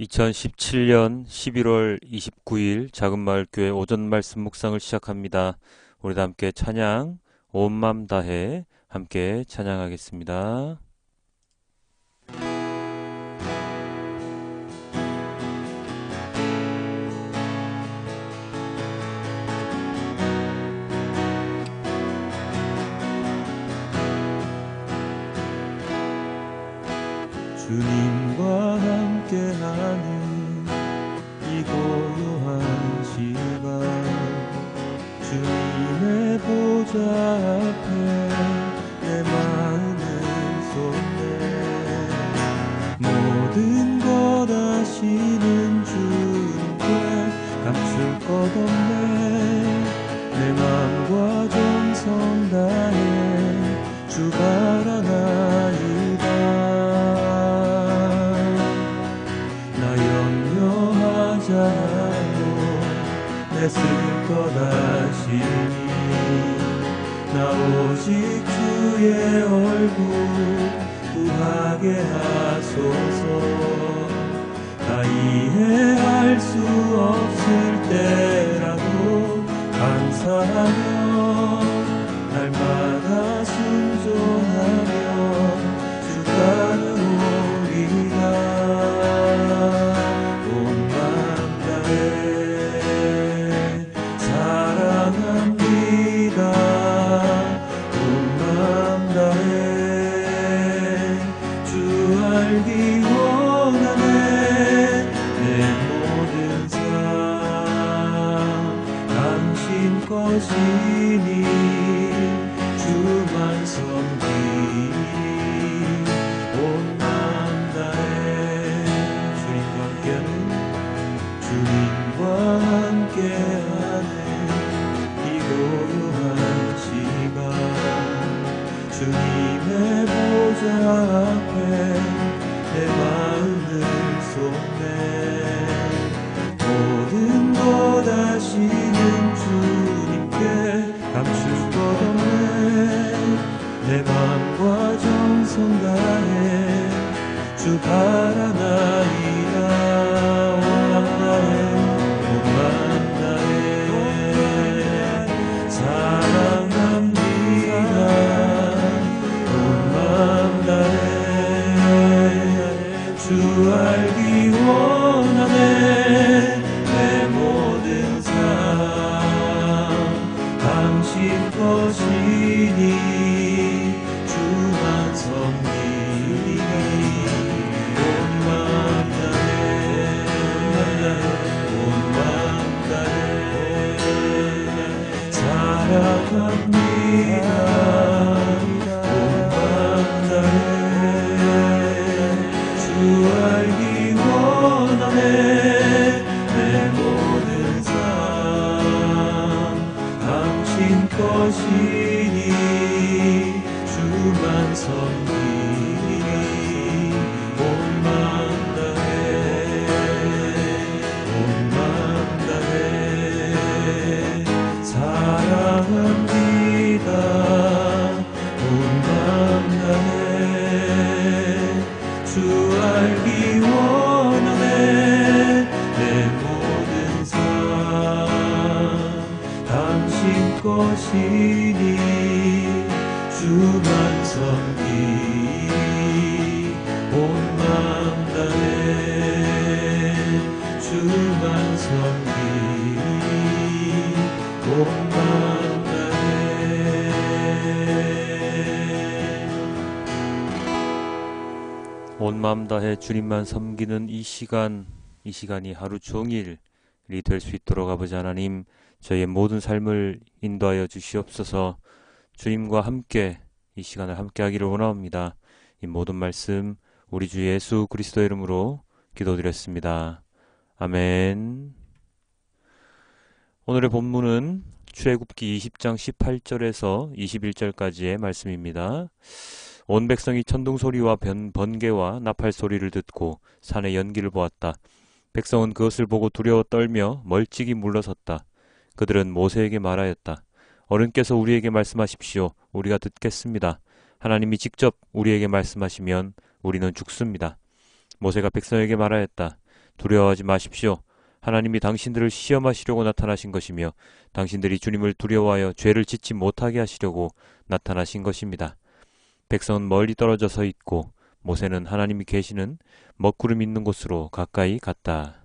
2017년 11월 29일 작은마을교회 오전 말씀 묵상을 시작합니다. 우리 다 함께 찬양 온 맘 다해 함께 찬양하겠습니다. 주님과 함께하는 이 고요한 시간, 주님의 보좌 앞에 내 마음을 쏟네. 모든 것 아시는 주님께 감출 것 없네. 내 마음과 정성 다해 주 바라나이다. 애쓸 것 아시니 나 오직 주의 얼굴 구하게 하소서. 다 이해할 수 없을 때라도 감사하며 날마다 순종하며 주 따르오리다. 것이니 주만 섬기리. 온 마음 다해 주님과 함께하는 이 고요한 시간, 주님의 보좌 앞에 내 마음을 쏟네. 모든 것 아시는 감출 것 없네. 내 마음과 정성 다해 주 바라나이다. 온 마음 다해 사랑합니다. 온 마음 다해 주 알기 원하네. 내 모든 당신 것이니 주만 섬기리. 온 마음 다해 온 마음 다해 사랑합니다. 온 마음 다해 주 알기 원하네. 내 모든 당신 것이니 주만 섬기리. 온 마음 다해 온 마음 다해 사랑합니다. 온 마음 다해 주 알기 원하네. 내 모든 당신 것이니 주만 섬기리. 온 마음 다해 주만 섬기리. 온 마음 다해. 온 마음 다해 주님만 섬기는 이 시간이 하루 종일이 될 수 있도록 아버지 하나님, 저희의 모든 삶을 인도하여 주시옵소서. 주님과 함께 이 시간을 함께 하기를 원합니다. 이 모든 말씀 우리 주 예수 그리스도의 이름으로 기도드렸습니다. 아멘. 오늘의 본문은 출애굽기 20장 18절에서 21절까지의 말씀입니다. 온 백성이 천둥소리와 번개와 나팔소리를 듣고 산의 연기를 보았다. 백성은 그것을 보고 두려워 떨며 멀찍이 물러섰다. 그들은 모세에게 말하였다. 어른께서 우리에게 말씀하십시오. 우리가 듣겠습니다. 하나님이 직접 우리에게 말씀하시면 우리는 죽습니다. 모세가 백성에게 말하였다. 두려워하지 마십시오. 하나님이 당신들을 시험하시려고 나타나신 것이며 당신들이 주님을 두려워하여 죄를 짓지 못하게 하시려고 나타나신 것입니다. 백성은 멀리 떨어져 서 있고 모세는 하나님이 계시는 먹구름 있는 곳으로 가까이 갔다.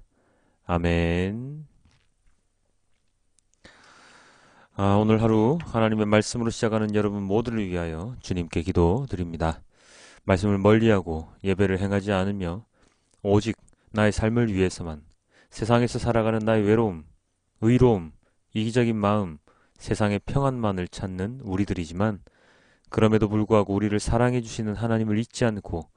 아멘. 오늘 하루 하나님의 말씀으로 시작하는 여러분 모두를 위하여 주님께 기도드립니다. 말씀을 멀리하고 예배를 행하지 않으며 오직 나의 삶을 위해서만 세상에서 살아가는 나의 외로움, 의로움, 이기적인 마음, 세상의 평안만을 찾는 우리들이지만 그럼에도 불구하고 우리를 사랑해 주시는 하나님을 잊지 않고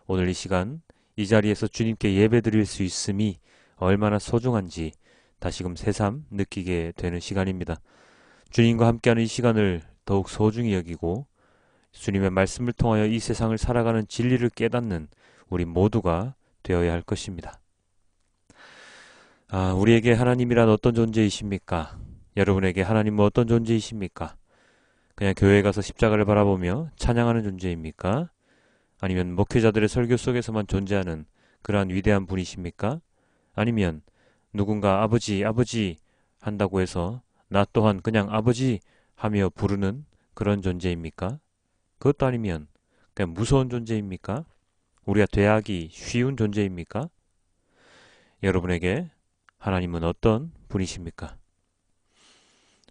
오늘 이 시간 이 자리에서 주님께 예배드릴 수 있음이 얼마나 소중한지 다시금 새삼 느끼게 되는 시간입니다. 주님과 함께하는 이 시간을 더욱 소중히 여기고 주님의 말씀을 통하여 이 세상을 살아가는 진리를 깨닫는 우리 모두가 되어야 할 것입니다. 우리에게 하나님이란 어떤 존재이십니까? 여러분에게 하나님은 어떤 존재이십니까? 그냥 교회에 가서 십자가를 바라보며 찬양하는 존재입니까? 아니면 목회자들의 설교 속에서만 존재하는 그러한 위대한 분이십니까? 아니면 누군가 아버지, 아버지 한다고 해서 나 또한 그냥 아버지 하며 부르는 그런 존재입니까? 그것도 아니면 그냥 무서운 존재입니까? 우리가 대하기 쉬운 존재입니까? 여러분에게 하나님은 어떤 분이십니까?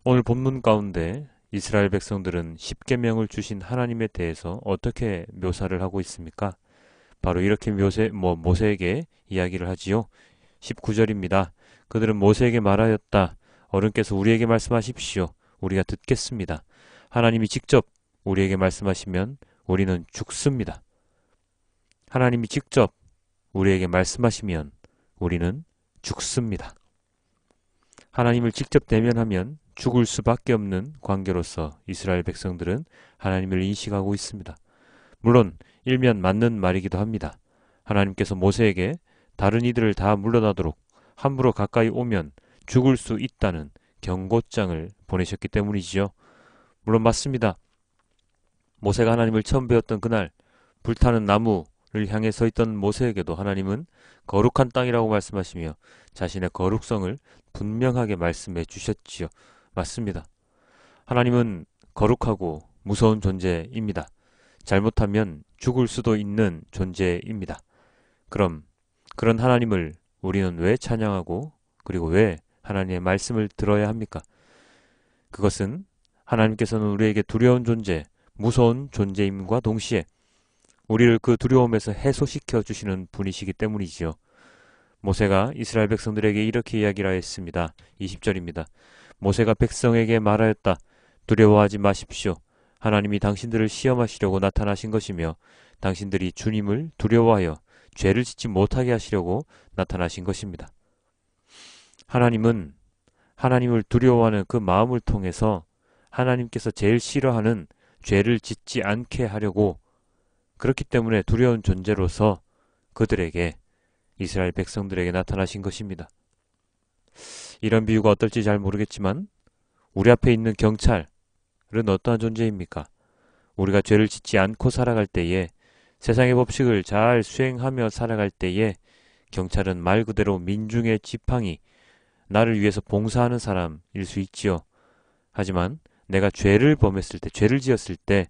오늘 본문 가운데 이스라엘 백성들은 십계명을 주신 하나님에 대해서 어떻게 묘사를 하고 있습니까? 바로 이렇게 모세에게 이야기를 하지요. 19절입니다. 그들은 모세에게 말하였다. 어른께서 우리에게 말씀하십시오. 우리가 듣겠습니다. 하나님이 직접 우리에게 말씀하시면 우리는 죽습니다. 하나님이 직접 우리에게 말씀하시면 우리는 죽습니다. 하나님을 직접 대면하면 죽을 수밖에 없는 관계로서 이스라엘 백성들은 하나님을 인식하고 있습니다. 물론 일면 맞는 말이기도 합니다. 하나님께서 모세에게 다른 이들을 다 물러나도록 함부로 가까이 오면 죽을 수 있다는 경고장을 보내셨기 때문이지요. 물론 맞습니다. 모세가 하나님을 처음 배웠던 그날 불타는 나무를 향해 서 있던 모세에게도 하나님은 거룩한 땅이라고 말씀하시며 자신의 거룩성을 분명하게 말씀해 주셨지요. 맞습니다. 하나님은 거룩하고 무서운 존재입니다. 잘못하면 죽을 수도 있는 존재입니다. 그럼 그런 하나님을 우리는 왜 찬양하고 그리고 왜 하나님의 말씀을 들어야 합니까? 그것은 하나님께서는 우리에게 두려운 존재, 무서운 존재임과 동시에 우리를 그 두려움에서 해소시켜 주시는 분이시기 때문이지요. 모세가 이스라엘 백성들에게 이렇게 이야기를 하였습니다. 20절입니다. 모세가 백성에게 말하였다. 두려워하지 마십시오. 하나님이 당신들을 시험하시려고 나타나신 것이며 당신들이 주님을 두려워하여 죄를 짓지 못하게 하시려고 나타나신 것입니다. 하나님은 하나님을 두려워하는 그 마음을 통해서 하나님께서 제일 싫어하는 죄를 짓지 않게 하려고 그렇기 때문에 두려운 존재로서 그들에게 이스라엘 백성들에게 나타나신 것입니다. 이런 비유가 어떨지 잘 모르겠지만 우리 앞에 있는 경찰은 어떠한 존재입니까? 우리가 죄를 짓지 않고 살아갈 때에 세상의 법칙을 잘 수행하며 살아갈 때에 경찰은 말 그대로 민중의 지팡이, 나를 위해서 봉사하는 사람일 수 있지요. 하지만 내가 죄를 범했을 때, 죄를 지었을 때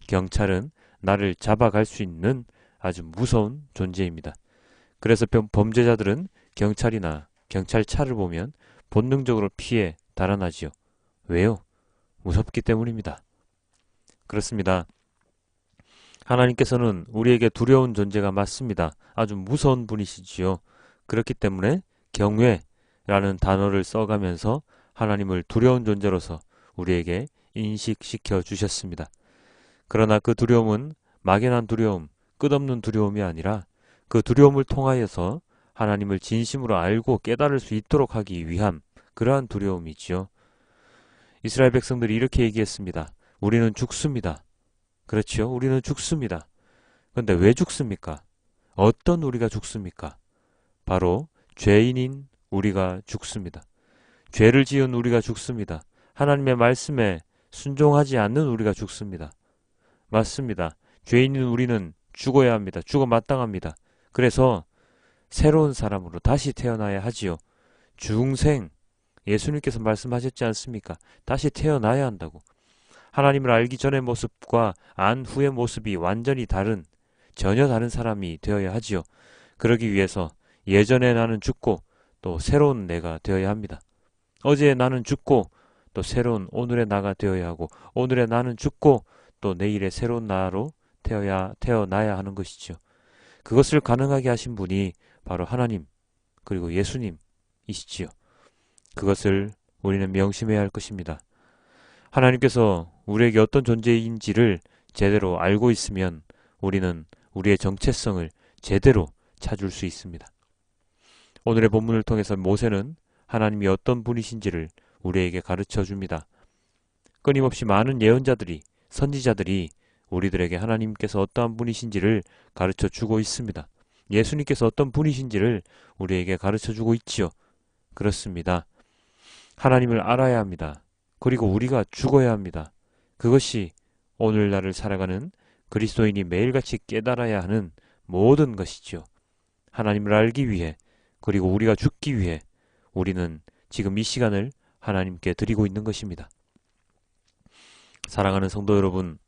경찰은 나를 잡아갈 수 있는 아주 무서운 존재입니다. 그래서 범죄자들은 경찰이나 경찰차를 보면 본능적으로 피해 달아나지요. 왜요? 무섭기 때문입니다. 그렇습니다. 하나님께서는 우리에게 두려운 존재가 맞습니다. 아주 무서운 분이시지요. 그렇기 때문에 경외라는 단어를 써가면서 하나님을 두려운 존재로서 우리에게 인식시켜 주셨습니다. 그러나 그 두려움은 막연한 두려움, 끝없는 두려움이 아니라 그 두려움을 통하여서 하나님을 진심으로 알고 깨달을 수 있도록 하기 위한 그러한 두려움이지요. 이스라엘 백성들이 이렇게 얘기했습니다. 우리는 죽습니다. 그렇죠? 우리는 죽습니다. 그런데 왜 죽습니까? 어떤 우리가 죽습니까? 바로 죄인인 우리가 죽습니다. 죄를 지은 우리가 죽습니다. 하나님의 말씀에 순종하지 않는 우리가 죽습니다. 맞습니다. 죄인인 우리는 죽어야 합니다. 죽어 마땅합니다. 그래서 새로운 사람으로 다시 태어나야 하지요. 중생, 예수님께서 말씀하셨지 않습니까? 다시 태어나야 한다고. 하나님을 알기 전의 모습과 안 후의 모습이 완전히 다른, 전혀 다른 사람이 되어야 하지요. 그러기 위해서 예전에 나는 죽고 또 새로운 내가 되어야 합니다. 어제의 나는 죽고 또 새로운 오늘의 나가 되어야 하고, 오늘의 나는 죽고 또 내일의 새로운 나로 태어나야 하는 것이죠. 그것을 가능하게 하신 분이 바로 하나님 그리고 예수님이시지요. 그것을 우리는 명심해야 할 것입니다. 하나님께서 우리에게 어떤 존재인지를 제대로 알고 있으면 우리는 우리의 정체성을 제대로 찾을 수 있습니다. 오늘의 본문을 통해서 모세는 하나님이 어떤 분이신지를 우리에게 가르쳐 줍니다. 끊임없이 많은 예언자들이, 선지자들이 우리들에게 하나님께서 어떠한 분이신지를 가르쳐 주고 있습니다. 예수님께서 어떤 분이신지를 우리에게 가르쳐 주고 있지요. 그렇습니다. 하나님을 알아야 합니다. 그리고 우리가 죽어야 합니다. 그것이 오늘날을 살아가는 그리스도인이 매일같이 깨달아야 하는 모든 것이지요. 하나님을 알기 위해, 그리고 우리가 죽기 위해 우리는 지금 이 시간을 하나님께 드리고 있는 것입니다. 사랑하는 성도 여러분,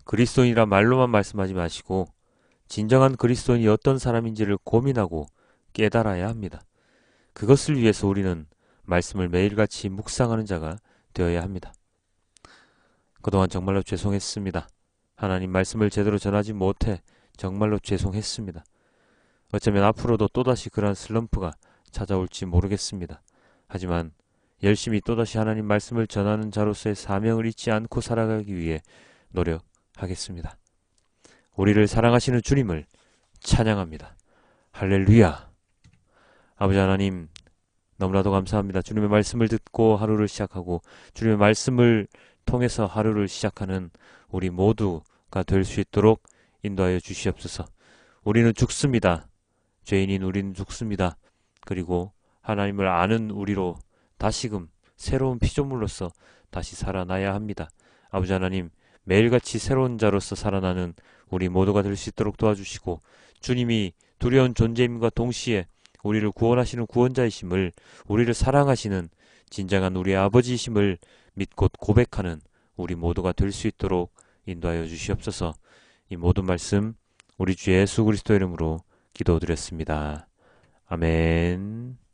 그리스도인이라 말로만 말씀하지 마시고 진정한 그리스도인이 어떤 사람인지를 고민하고 깨달아야 합니다. 그것을 위해서 우리는 말씀을 매일같이 묵상하는 자가 되어야 합니다. 그동안 정말로 죄송했습니다. 하나님 말씀을 제대로 전하지 못해 정말로 죄송했습니다. 어쩌면 앞으로도 또다시 그러한 슬럼프가 찾아올지 모르겠습니다. 하지만 열심히 또다시 하나님 말씀을 전하는 자로서의 사명을 잊지 않고 살아가기 위해 노력하겠습니다. 우리를 사랑하시는 주님을 찬양합니다. 할렐루야. 아버지 하나님, 너무나도 감사합니다. 주님의 말씀을 듣고 하루를 시작하고 주님의 말씀을 통해서 하루를 시작하는 우리 모두가 될 수 있도록 인도하여 주시옵소서. 우리는 죽습니다. 죄인인 우리는 죽습니다. 그리고 하나님을 아는 우리로 다시금 새로운 피조물로서 다시 살아나야 합니다. 아버지 하나님, 매일같이 새로운 자로서 살아나는 우리 모두가 될 수 있도록 도와주시고, 주님이 두려운 존재임과 동시에 우리를 구원하시는 구원자이심을, 우리를 사랑하시는 진정한 우리의 아버지이심을 믿고 고백하는 우리 모두가 될 수 있도록 인도하여 주시옵소서. 이 모든 말씀 우리 주 예수 그리스도 이름으로 기도드렸습니다. 아멘.